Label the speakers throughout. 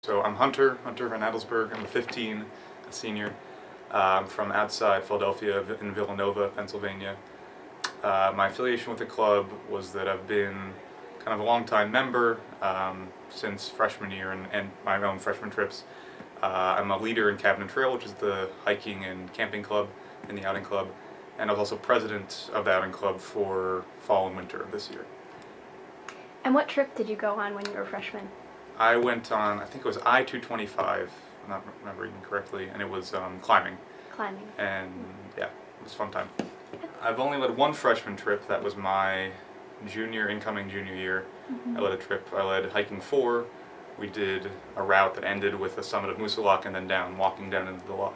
Speaker 1: So I'm Hunter Van Adelsberg. I'm 15, a senior. I'm from outside Philadelphia in Villanova, Pennsylvania. My affiliation with the club was that I've been kind of a long-time member since freshman year and my own freshman trips. I'm a leader in Cabin and Trail, which is the hiking and camping club in the outing club, and I was also president of the outing club for fall and winter of this year.
Speaker 2: And what trip did you go on when you were a freshman?
Speaker 1: I went on, I think it was I-225, I'm not remembering correctly, and it was climbing.
Speaker 2: Climbing.
Speaker 1: And yeah, it was a fun time. I've only led one freshman trip. That was my incoming junior year. I led a trip. I led hiking 4. We did a route that ended with the summit of Moosilauke and then walking down into the lodge.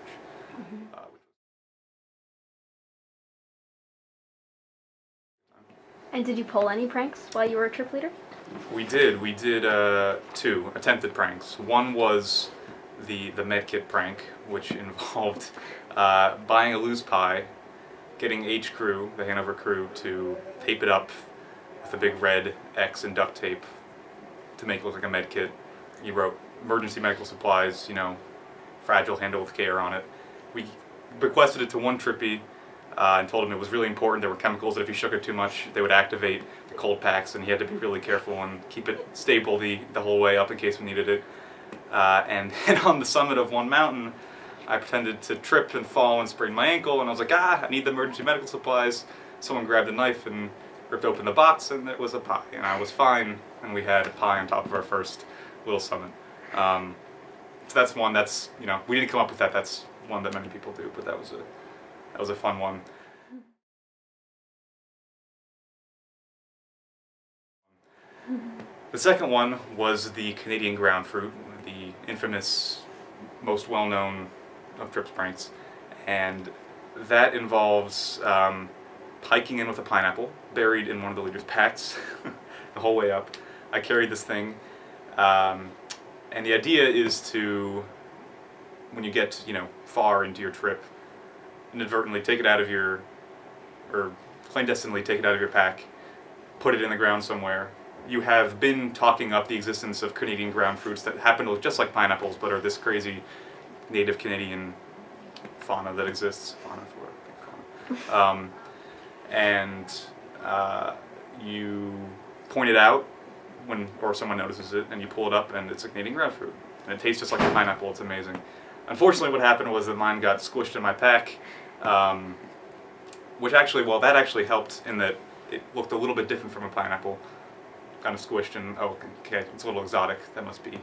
Speaker 2: And did you pull any pranks while you were a trip leader?
Speaker 1: We did 2 attempted pranks. One was the Medkit prank, which involved buying a loose pie, getting H crew, the Hanover crew, to tape it up with a big red X and duct tape to make it look like a med kit. You wrote emergency medical supplies, fragile, handle with care on it. We bequested it to one trippy and told him it was really important. There were chemicals that if you shook it too much, they would activate the cold packs, and he had to be really careful and keep it stable the whole way up in case we needed it. And then on the summit of one mountain, I pretended to trip and fall and sprain my ankle, and I was like, I need the emergency medical supplies. Someone grabbed a knife and ripped open the box, and it was a pie. And I was fine, and we had a pie on top of our first little summit. So that's one that's, we didn't come up with that. That's one that many people do, but that was a fun one. The second one was the Canadian Groudfruit, the infamous, most well-known of trips pranks, and that involves hiking in with a pineapple buried in one of the leader's packs the whole way up. I carried this thing, and the idea is to, when you get far into your trip, inadvertently take it out of your, or clandestinely take it out of your pack, put it in the ground somewhere. You have been talking up the existence of Canadian groundfruits that happen to look just like pineapples, but are this crazy native Canadian fauna that exists. And you point it out or someone notices it, and you pull it up, and it's a Canadian groundfruit, and it tastes just like a pineapple. It's amazing. Unfortunately, what happened was that mine got squished in my pack, which actually, that actually helped in that it looked a little bit different from a pineapple. Kind of squished, and oh, okay, it's a little exotic. That must be,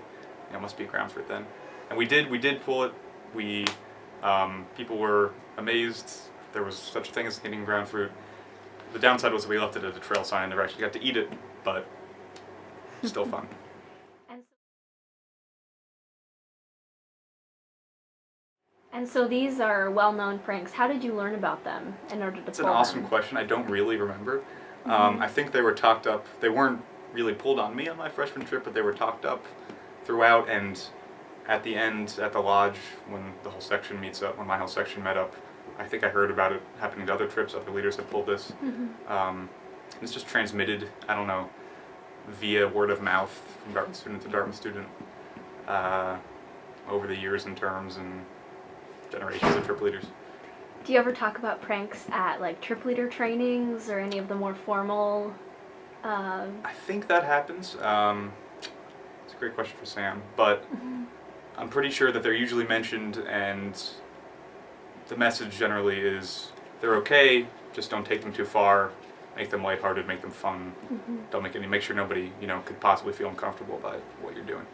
Speaker 1: must be a groundfruit then. And we did pull it. People were amazed there was such a thing as Canadian groundfruit. The downside was that we left it at a trail sign and never actually got to eat it, but still fun.
Speaker 2: And so these are well-known pranks. How did you learn about them in order to pull them?
Speaker 1: That's an awesome question. I don't really remember. I think they were talked up. They weren't really pulled on me on my freshman trip, but they were talked up throughout, and at the end, at the lodge, when the whole section meets up, when my whole section met up, I think I heard about it happening to other trips. Other leaders had pulled this. It's just transmitted, I don't know, via word of mouth from Dartmouth student to Dartmouth student over the years and terms and generations of trip leaders.
Speaker 2: Do you ever talk about pranks at like trip leader trainings or any of the more formal?
Speaker 1: I think that happens. It's a great question for Sam, but I'm pretty sure that they're usually mentioned, and the message generally is they're okay, just don't take them too far, make them lighthearted, make them fun. Don't make sure nobody, could possibly feel uncomfortable by what you're doing.